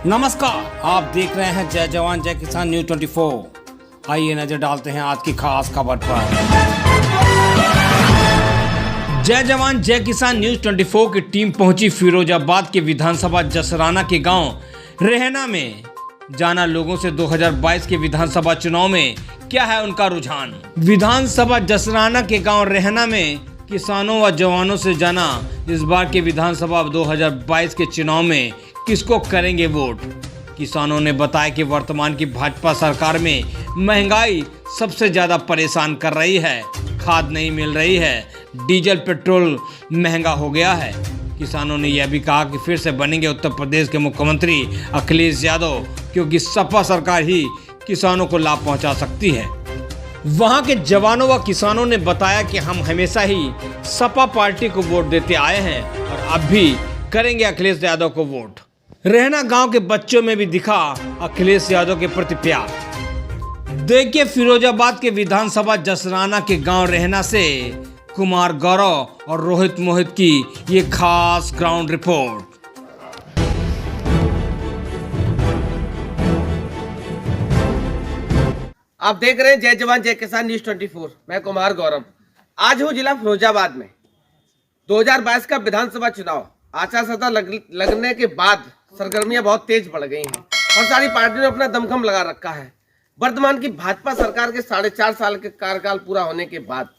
नमस्कार, आप देख रहे हैं जय जवान जय किसान न्यूज 24। आइए नजर डालते हैं आज की खास खबर पर। जय जवान जय किसान न्यूज 24 की टीम पहुंची फिरोजाबाद के विधानसभा जसराना के गांव रेहना में। जाना लोगों से 2022 के विधानसभा चुनाव में क्या है उनका रुझान। विधानसभा जसराना के गांव रेहना में किसानों व जवानों से जाना इस बार के विधानसभा 2022 के चुनाव में किसको करेंगे वोट। किसानों ने बताया कि वर्तमान की भाजपा सरकार में महंगाई सबसे ज्यादा परेशान कर रही है। खाद नहीं मिल रही है, डीजल पेट्रोल महंगा हो गया है। किसानों ने यह भी कहा कि फिर से बनेंगे उत्तर प्रदेश के मुख्यमंत्री अखिलेश यादव, क्योंकि सपा सरकार ही किसानों को लाभ पहुंचा सकती है। वहां के जवानों व किसानों ने बताया कि हम हमेशा ही सपा पार्टी को वोट देते आए हैं और अब भी करेंगे अखिलेश यादव को वोट। रहना गांव के बच्चों में भी दिखा अखिलेश यादव के प्रति प्यार। देखिए फिरोजाबाद के विधानसभा जसराना के गांव रहना से कुमार गौरव और रोहित मोहित की ये खास ग्राउंड रिपोर्ट। आप देख रहे हैं जय जवान जय किसान न्यूज 24। मैं कुमार गौरव आज हूँ जिला फिरोजाबाद में। 2022 का विधानसभा चुनाव आचार संहिता लगने के बाद सरगर्मियां बहुत तेज बढ़ गई हैं और सारी पार्टियों ने अपना दमखम लगा रखा है। वर्तमान की भाजपा सरकार के 4.5 साल के कार्यकाल पूरा होने के बाद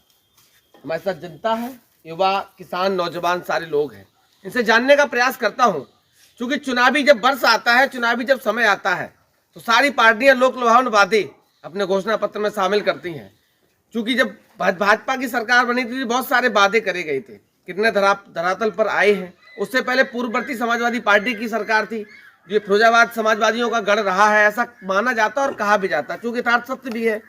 हमारे साथ जनता है, युवा, किसान, नौजवान सारे लोग हैं। इनसे जानने का प्रयास करता हूँ, क्योंकि चुनावी जब वर्ष आता है, चुनावी जब समय आता है तो सारी पार्टियां लोक लुभावन वादे अपने घोषणा पत्र में शामिल करती हैं। क्योंकि जब भाजपा की सरकार बनी थी बहुत सारे वादे करे गए थे, कितने धरातल पर आए हैं। उससे पहले पूर्ववर्ती समाजवादी पार्टी की सरकार थी, जो फिरोजाबाद समाजवादियों का गढ़ रहा है, ऐसा माना जाता और कहा भी जाता, क्योंकि यथार्थ सत्य भी है।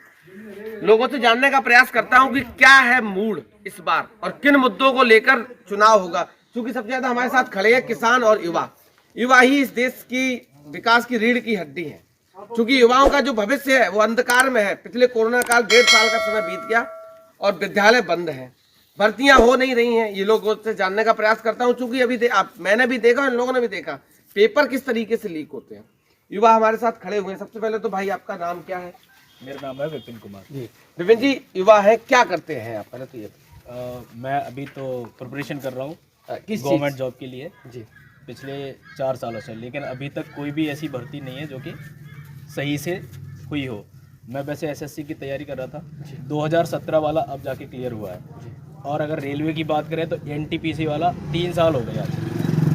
लोगों से जानने का प्रयास करता हूं कि क्या है मूड इस बार और किन मुद्दों को लेकर चुनाव होगा। क्योंकि सबसे ज्यादा हमारे साथ खड़े हैं किसान और युवा। युवा ही इस देश की विकास की रीढ़ की हड्डी है। क्योंकि युवाओं का जो भविष्य है वो अंधकार में है। पिछले कोरोना काल 1.5 साल का समय बीत गया और विद्यालय बंद है, भर्तियां हो नहीं रही हैं। ये लोगों से जानने का प्रयास करता हूं, क्योंकि अभी मैंने भी देखा, इन लोगों ने भी देखा पेपर किस तरीके से लीक होते हैं। युवा हमारे साथ खड़े हुए हैं। सबसे पहले तो भाई आपका नाम क्या है? मेरा नाम है विपिन कुमार जी। विपिन जी, युवा है, क्या करते हैं आप? पहले तो ये मैं अभी तो प्रिपरेशन कर रहा हूँ किस गवर्नमेंट जॉब के लिए जी पिछले 4 सालों से, लेकिन अभी तक कोई भी ऐसी भर्ती नहीं है जो कि सही से हुई हो। मैं वैसे एसएससी की तैयारी कर रहा था, 2017 वाला अब जाके क्लियर हुआ है। और अगर रेलवे की बात करें तो एनटीपीसी वाला 3 साल हो गए आज,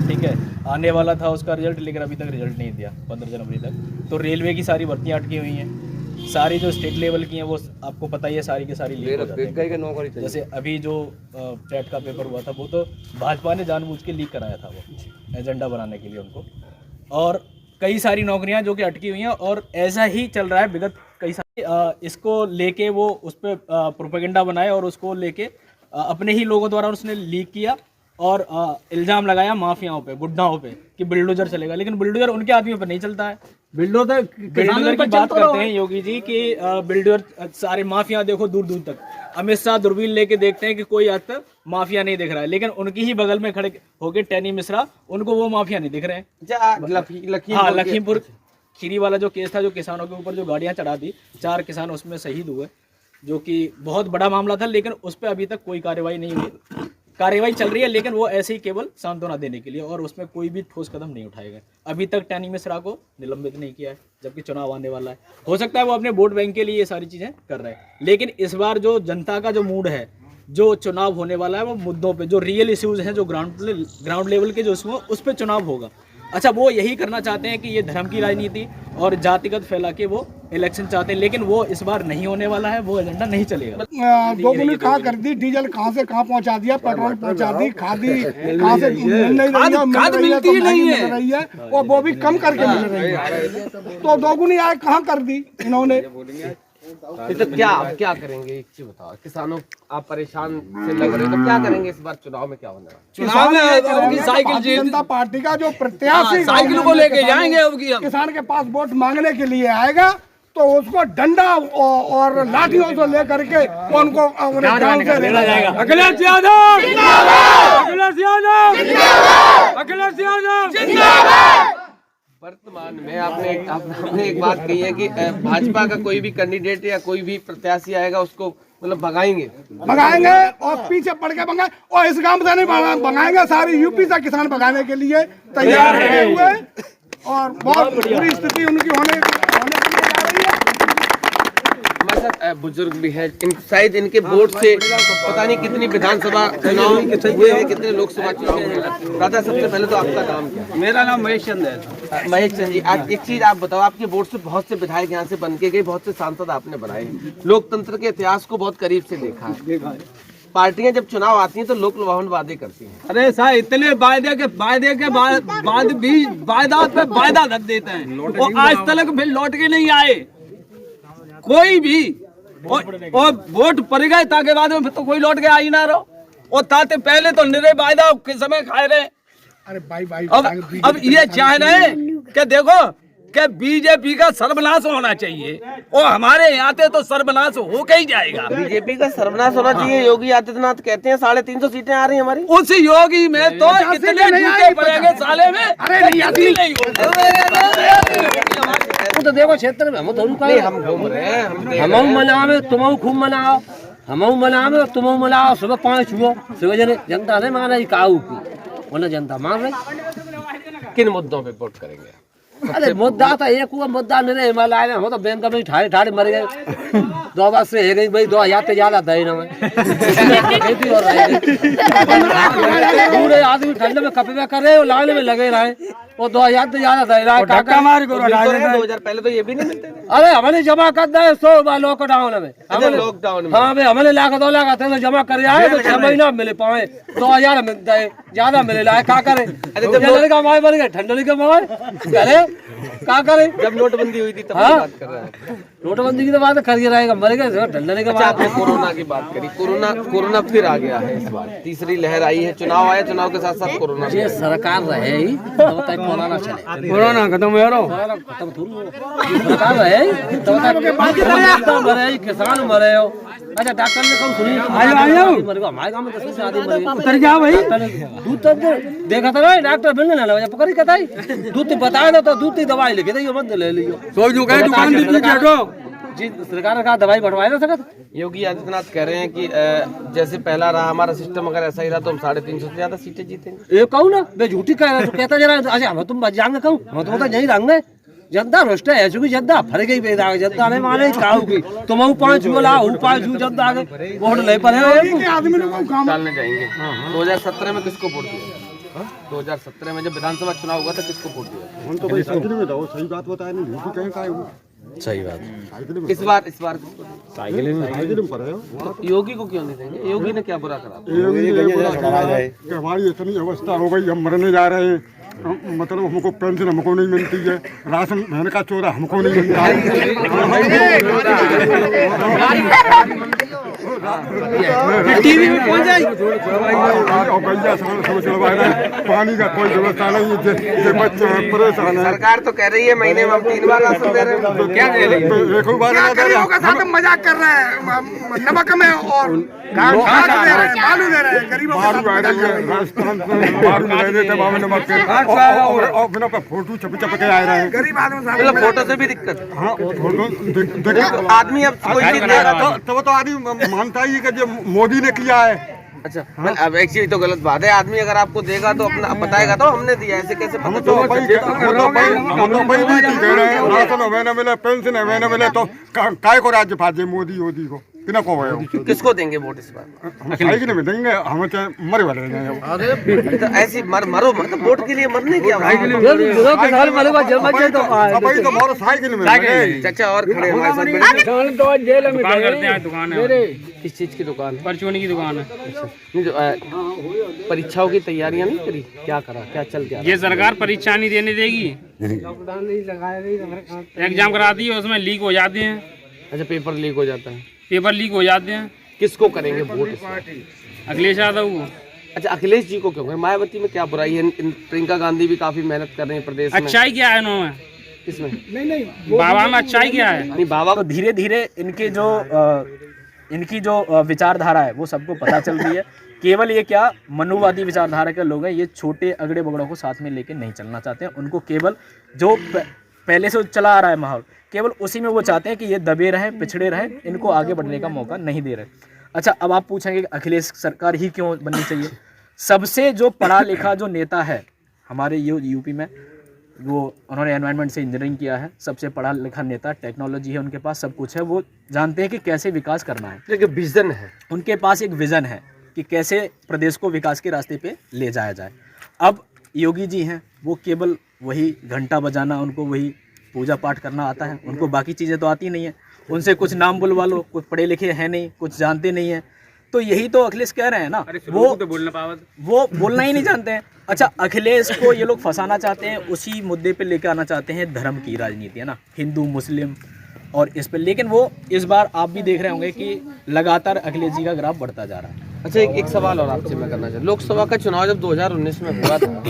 ठीक है। आने वाला था उसका रिजल्ट, लेकिन अभी तक रिजल्ट नहीं दिया 15 जनवरी तक। तो रेलवे की सारी भर्तियाँ अटकी हुई हैं। सारी जो स्टेट लेवल की हैं वो आपको पता ही है, सारी की सारी लीक हो जाती हैं। जैसे अभी जो टेट का पेपर हुआ था वो तो भाजपा ने जानबूझ के लीक कराया था, वो एजेंडा बनाने के लिए उनको। और कई सारी नौकरियां जो कि अटकी हुई हैं और ऐसा ही चल रहा है विगत कई सारी। इसको लेके वो उस पर प्रोपेगेंडा बनाए और उसको लेके अपने ही लोगों द्वारा उसने लीक किया और इल्ज़ाम लगाया माफियाओं पे, गुड्डाओं पे कि बुलडोजर चलेगा। लेकिन बुलडोजर उनके आदमियों पर नहीं चलता है। बुलडोजर की बात करते हैं योगी जी कि बुलडोजर सारे माफिया देखो दूर दूर तक। अमित शाह दूरबीन लेके देखते हैं कि कोई आज तक माफिया नहीं दिख रहा है, लेकिन उनकी ही बगल में खड़े होके टैनी मिश्रा, उनको वो माफिया नहीं दिख रहे हैं। हाँ, लखीमपुर खीरी वाला जो केस था, जो किसानों के ऊपर जो गाड़ियां चढ़ा दी, 4 किसान उसमें शहीद हुए, जो कि बहुत बड़ा मामला था। लेकिन उस पर अभी तक कोई कार्रवाई नहीं हुई। कार्रवाई चल रही है, लेकिन वो ऐसे ही केवल सांत्वना देने के लिए, और उसमें कोई भी ठोस कदम नहीं उठाए गए। अभी तक टैनी मिश्रा को निलंबित नहीं किया है, जबकि चुनाव आने वाला है। हो सकता है वो अपने वोट बैंक के लिए ये सारी चीज़ें कर रहे हैं, लेकिन इस बार जो जनता का जो मूड है, जो चुनाव होने वाला है, वो मुद्दों पे जो रियल इश्यूज हैं, जो ग्राउंड लेवल के जो इशू हैं, उस पर चुनाव होगा। अच्छा, वो यही करना चाहते हैं कि ये धर्म की राजनीति और जातिगत फैला के वो इलेक्शन चाहते हैं, लेकिन वो इस बार नहीं होने वाला है, वो एजेंडा नहीं चलेगा। दोगुनी कहाँ कर दी, डीजल कहाँ से कहाँ पहुँचा दिया, पेट्रोल पहुँचा दी, खादी कहाँ से मिल रही है और वो भी कम करके मिल रही है। तो दोगुनी आय कहाँ कर दी इन्होंने। तो क्या करेंगे, एक चीज बताओ। किसानों आप परेशान से लग रहे हो, तो क्या करेंगे इस बार चुनाव में? क्या होने वाला चुनाव में? भारतीय जनता पार्टी का जो प्रत्याशी साइकिल को लेके जाएंगे, किसान के पास वोट मांगने के लिए आएगा, तो उसको डंडा और लाठियों से लेकर के उनको अखिलेश यादव, अखिलेश यादव, अखिलेश यादव। वर्तमान में आपने एक बात कही है कि भाजपा का कोई भी कैंडिडेट या कोई भी प्रत्याशी आएगा उसको मतलब भगाएंगे और पीछे पड़ के भगाए, और इस गांव से नहीं भगाएंगे, सारी यूपी से किसान भगाने के लिए तैयार रहे हुए, और बहुत बुरी स्थिति उनकी होने के लिए जा रही है। हमारे साथ बुजुर्ग भी है, शायद इनके वोट से पता नहीं कितनी विधानसभा चुनाव हुए हैं, कितने लोकसभा चुनाव हुए हैं। दादा सबसे पहले तो आपका नाम क्या है? मेरा नाम महेश चंद है। महेश चंद जी, आज एक चीज आप बताओ, आपके वोट से बहुत से विधायक यहाँ से बन के गए, बहुत से सांसद आपने बनाए, लोकतंत्र के इतिहास को बहुत करीब से देखा है। पार्टियां जब चुनाव आती हैं तो लोक लुभावन वादे करती हैं। अरे साहब इतने वायदे के बाद भी वायदा पे वायदा रख देते हैं, वो आज तक फिर लौट के नहीं आए कोई भी, और वोट पड़ गए ताकि बाद में फिर तो कोई लौट के आ ही ना रहो, और ताते पहले तो निरे वायदा के समय खाए रहे। अरे भाई अब ये चाह रहे हैं कि देखो कि बीजेपी का सर्वनाश होना चाहिए, और हमारे यहाँ तो सर्वनाश होके ही जाएगा। बीजेपी का सर्वनाश होना चाहिए, योगी आदित्यनाथ कहते हैं 350 सीटें आ रही हैं हमारी। उस योगी में तो कितने जूते पड़ेंगे साले में, अरे नहीं तो देखो क्षेत्र में हम घूम रहे हैं, हम मनावे, तुम खूब मनाओ, हम मनावे तुम मनाओ। सुबह 5 हुआ, सुबह जनता नहीं मान रही काऊ की, वरना जनता मान रही। किन मुद्दों पे वोट करेंगे? अरे मुद्दा तो एक हुआ, मुद्दा नहीं हिमालय में, हम तो बैंक में ठाड़े ठाड़े मर गए। 2 बार से है गई भाई, 2000 से ज्यादा दे ना पूरे आदमी ठंड में कपड़े कर रहे, लाइन में लगे रहे, और 2000 से ज्यादा दे रहा है। 2000 पहले तो ये भी नहीं मिलते थे। अरे हमने जमा कर दिया 100 लॉकडाउन में, लॉकडाउन में हाँ भाई हमने लाख 2 लाख तो जमा कर आए, तो 6 महीना मिले पाए, 2000 मिलता है, ज्यादा मिले लाए, क्या करे? लड़का माए बन गए, ठंडली के माए करे, क्या करे? जब नोटबंदी हुई थी तब हाँ? बात कर रहा है। नोटबंदी की तो बात करिए रहेगा, मर गए ठंडली के अच्छा, आपने कोरोना की बात करी, कोरोना फिर आ गया है, इस बार तीसरी लहर आई है, चुनाव आया, चुनाव के साथ साथ कोरोना। ये सरकार रहे ही तब तक कोरोना चले, कोरोना खत्म हो कोरोना खत्म थोड़ी हो, सरकार रहे तब तक मरे, किसान मरे हो। अच्छा डॉक्टर ने कम सुनी, हमारे गाँव में 10 से आदमी मरे भाई, दूध तो देखा था ना डॉक्टर मिलने ना लगा, पकड़ी कताई दूध बताया ना, तो दूध की दवाई लिखी थी, मत ले लियो जी, सरकार का दवाई बढ़वाए ना सकत। योगी आदित्यनाथ कह रहे हैं कि जैसे पहला रहा हमारा सिस्टम, अगर ऐसा ही रहा तो हम 350 से ज्यादा सीटें जीतेंगे। ये कहूँ ना, मैं झूठी कह रहा हूँ, कहता जरा अच्छा हम तुम बच जाएंगे, कहूँ हम तो यही रहेंगे। जनता रोस्ट है, चूंकि जनता फर गई पैदा, जनता नहीं माने काऊ की, तुम 5 बोला 5 जनता आगे वोट ले पर आदमी लोग डालने जाएंगे। 2017 में किसको वोट दिया? 2017 में जब विधानसभा चुनाव हुआ था किसको वोट दिया? हम तो भाई साइकिल में जाओ, सही बात बताया नहीं, झूठी कहीं का है वो। सही बात। इस बार साइकिल में पड़े हो। योगी को क्यों नहीं देंगे? योगी ने क्या बुरा करा? कि हमारी इतनी अवस्था हो गई, हम मरने जा रहे हैं, मतलब हमको पेंशन हमको नहीं मिलती है, राशन महीने का 14 हमको नहीं मिलता है, टीवी में पहुंच जाए, पानी का कोई व्यवस्था नहीं है, बच्चे परेशान है। सरकार तो कह रही है महीने में हम 3 बार राशन दे रहे हैं, क्या दे रही है? एक बार मजाक कर रहे हैं, नमक में और बालू दे रहे हैं गरीबों और बिना फोटो छप के आ रहे हैं, गरीब आदमी मतलब फोटो से भी दिक्कत है। हाँ फोटो आदमी अब कोई चीज देगा तो आदमी मानता ही है कि जो मोदी ने किया है। अच्छा, अब एक चीज तो गलत बात है, आदमी अगर आपको देगा तो अपना बताएगा तो हमने दिया, ऐसे कैसे हम पता तो चलेगा? राशन हमें न मिले, पेंशन हमें न मिले, तो काय को राज्य फाजे मोदी योदी को बिना को किसको देंगे वोट इस बार? हम साइकिल में देंगे, हम चाहे मरे वाले हैं। तो ऐसी मरो मतलब वोट के लिए मरने की अभी तो मोर साइकिल में अच्छा, और खड़े हमारे साथ जेल में करते हैं, दुकान है, किस चीज की दुकान है? परचूनी की दुकान है। नहीं, जो परीक्षाओं की तैयारियां नहीं करी, क्या करा, क्या चल गया? ये सरकार परीक्षा नहीं देने देगी, एग्जाम कराती है, उसमें लीक हो जाते हैं। अच्छा, पेपर लीक हो जाता है, पेपर लीक हो जाते हैं। किसको करेंगे वोट इस बार? अखिलेश यादव को। अच्छा, अखिलेश जी को क्यों करें? मायावती में क्या बुराई है? प्रियंका गांधी भी काफी मेहनत कर रही है प्रदेश में। अच्छाई क्या है उन्होंने? किसमें? बाबा में अच्छाई क्या है? नहीं, बाबा को धीरे धीरे इनकी जो विचारधारा है वो सबको पता चल रही है, केवल ये क्या मनुवादी विचारधारा के लोग हैं, ये छोटे अगड़े बगड़ों को साथ में लेके नहीं चलना चाहते हैं। उनको केवल जो पहले से चला आ रहा है माहौल, केवल उसी में वो चाहते हैं कि ये दबे रहें, पिछड़े रहें, इनको आगे बढ़ने का मौका नहीं दे रहे। अच्छा, अब आप पूछेंगे कि अखिलेश सरकार ही क्यों बननी चाहिए? सबसे जो पढ़ा लिखा जो नेता है हमारे यूपी में, वो उन्होंने एनवायरनमेंट से इंजीनियरिंग किया है, सबसे पढ़ा लिखा नेता, टेक्नोलॉजी है उनके पास, सब कुछ है, वो जानते हैं कि कैसे विकास करना है। एक विजन है उनके पास, एक विज़न है कि कैसे प्रदेश को विकास के रास्ते पे ले जाया जाए। अब योगी जी हैं, वो केवल वही घंटा बजाना, उनको वही पूजा पाठ करना आता है, उनको बाकी चीज़ें तो आती नहीं है। उनसे कुछ नाम बुलवा लो, कुछ पढ़े लिखे हैं नहीं, कुछ जानते नहीं हैं। तो यही तो अखिलेश कह रहे हैं ना, वो बोलना ही नहीं जानते हैं। अच्छा, अखिलेश को ये लोग फंसाना चाहते हैं, उसी मुद्दे पे लेकर आना चाहते हैं, धर्म की राजनीति है ना, हिंदू मुस्लिम और इस पे। लेकिन वो इस बार आप भी देख रहे होंगे कि लगातार अखिलेश जी का ग्राफ बढ़ता जा रहा है। अच्छा, एक सवाल और आपसे मैं करना चाहूँ। लोकसभा का चुनाव जब 2019 में हुआ था,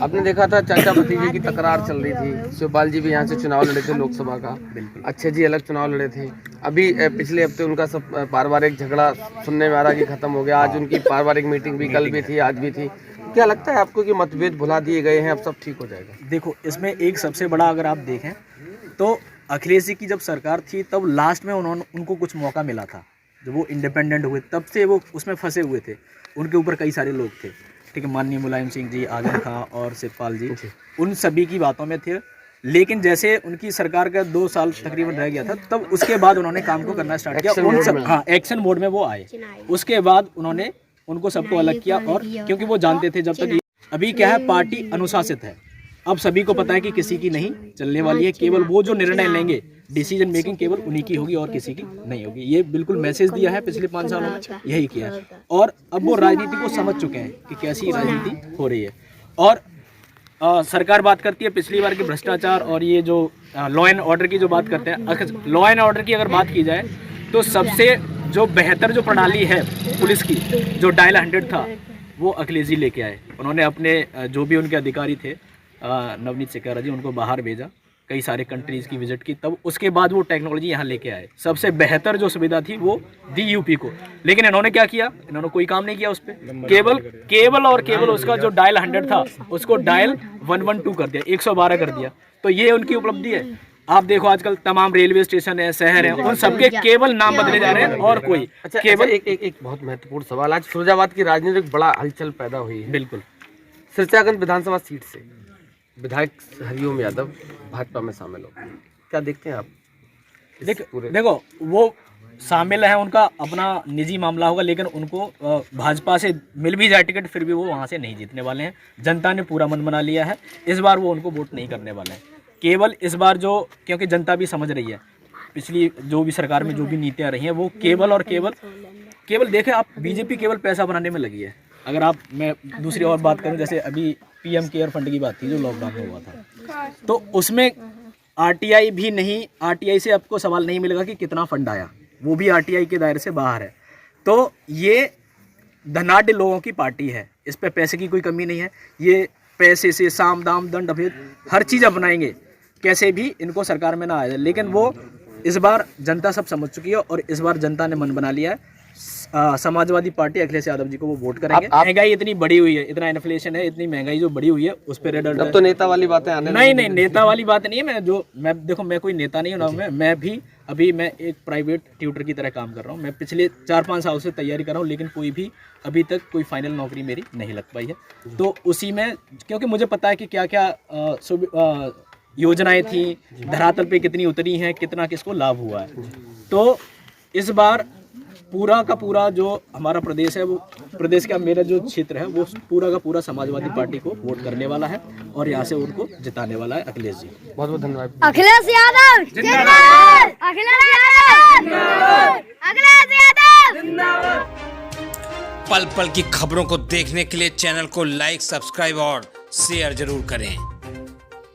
आपने देखा था चाचा भतीजे की तकरार चल रही थी। शिवपाल जी भी यहाँ से चुनाव लड़े थे लोकसभा का, अच्छे जी अलग चुनाव लड़े थे। अभी पिछले हफ्ते उनका सब पारिवारिक झगड़ा सुनने में आ रहा कि खत्म हो गया। आज उनकी पारिवारिक मीटिंग भी कल भी थी, आज भी थी। क्या लगता है आपको कि मतभेद भुला दिए गए हैं, अब सब ठीक हो जाएगा? देखो, इसमें एक सबसे बड़ा अगर आप देखें तो अखिलेश जी की जब सरकार थी तब लास्ट में उनको कुछ मौका मिला था। जब वो इंडिपेंडेंट हुए तब से वो उसमें फंसे हुए थे। उनके ऊपर कई सारे लोग थे, ठीक है, माननीय मुलायम सिंह जी, आजम खां और शिवपाल जी, उन सभी की बातों में थे। लेकिन जैसे उनकी सरकार का 2 साल तकरीबन रह गया था, तब उसके बाद उन्होंने काम को करना स्टार्ट किया। एक्शन मोड में वो आए। उसके बाद उन्होंने उनको सबको अलग किया, और क्योंकि वो जानते थे जब तक अभी क्या है, पार्टी अनुशासित है। अब सभी को पता है कि किसी की नहीं चलने वाली है, केवल वो जो निर्णय लेंगे, डिसीजन मेकिंग केवल उन्हीं की होगी और किसी की नहीं होगी। ये बिल्कुल मैसेज दिया है पिछले 5 सालों में, यही किया है। और अब वो राजनीति को समझ चुके हैं कि कैसी राजनीति हो रही है। और सरकार बात करती है पिछली बार के भ्रष्टाचार और ये जो लॉ एंड ऑर्डर की जो बात करते हैं, लॉ एंड ऑर्डर की अगर बात की जाए तो सबसे जो बेहतर जो प्रणाली है पुलिस की, जो डायल 100 था, वो अखिलेश जी लेके आए। उन्होंने अपने जो भी उनके अधिकारी थे, नवनीत सिकारा जी, उनको बाहर भेजा, कई सारे कंट्रीज़ की विजिट की, तब उसके बाद वो टेक्नोलॉजी यहाँ लेके आए। सबसे बेहतर जो सुविधा थी वो दी यूपी को। लेकिन इन्होंने क्या किया, इन्होंने कोई काम नहीं किया उस पर। केवल उसका जो डायल 100 था उसको डायल 112 कर दिया, 112 कर दिया। तो ये उनकी उपलब्धि है। आप देखो आजकल तमाम रेलवे स्टेशन है, शहर है, उन सबके केवल नाम बदले जा रहे हैं और कोई केवल एक बहुत महत्वपूर्ण सवाल। आज फिरोजाबाद की राजनीतिक बड़ा हलचल पैदा हुई है। बिल्कुल। सिरसागंज विधानसभा सीट से विधायक हरिओम यादव भाजपा में शामिल हो, क्या देखते हैं आप? देखो, वो शामिल है, उनका अपना निजी मामला होगा, लेकिन उनको भाजपा से मिल भी जाए टिकट, फिर भी वो वहाँ से नहीं जीतने वाले हैं। जनता ने पूरा मन बना लिया है, इस बार वो उनको वोट नहीं करने वाले हैं। केवल इस बार जो, क्योंकि जनता भी समझ रही है पिछली जो भी सरकार में जो भी नीतियाँ रही हैं, वो केवल और केवल देखें आप, बीजेपी केवल पैसा बनाने में लगी है। अगर आप, मैं दूसरी और बात करूं, जैसे अभी पीएम केयर फंड की बात थी जो लॉकडाउन में हुआ था, तो उसमें आरटीआई भी नहीं, आरटीआई से आपको सवाल नहीं मिलेगा कि कितना फंड आया, वो भी आरटीआई के दायरे से बाहर है। तो ये धनाढ्य लोगों की पार्टी है, इस पे पैसे की कोई कमी नहीं है। ये पैसे से साम दाम दंड भेद हर चीज़ अपनाएंगे, कैसे भी इनको सरकार में ना आ जाए। लेकिन वो इस बार जनता सब समझ चुकी है और इस बार जनता ने मन बना लिया है। समाजवादी पार्टी अखिलेश यादव जी को वो वोट करेंगे। महंगाई इतनी बढ़ी हुई है, इतना इन्फ्लेशन है, इतनी महंगाई जो बढ़ी हुई है, उस पर रेड अलर्ट। तो नेता वाली बातें आने नहीं, नेता वाली बात नहीं है। मैं कोई नेता नहीं हूँ। मैं भी अभी मैं एक प्राइवेट ट्यूटर की तरह काम कर रहा हूँ। मैं पिछले 4-5 साल से तैयारी कर रहा हूँ, लेकिन कोई भी अभी तक कोई फाइनल नौकरी मेरी नहीं लग पाई है। तो उसी में, क्योंकि मुझे पता है कि क्या क्या योजनाएं थी, धरातल पे कितनी उतरी हैं, कितना किसको लाभ हुआ है। तो इस बार पूरा का पूरा जो हमारा प्रदेश है, वो प्रदेश का मेरा जो क्षेत्र है, वो पूरा का पूरा समाजवादी पार्टी को वोट करने वाला है और यहाँ से उनको जिताने वाला है अखिलेश जी। बहुत बहुत धन्यवाद। अखिलेश यादव जिंदाबाद, अखिलेश यादव जिंदाबाद, अखिलेश यादव जिंदाबाद। पल पल की खबरों को देखने के लिए चैनल को लाइक, सब्सक्राइब और शेयर जरूर करें।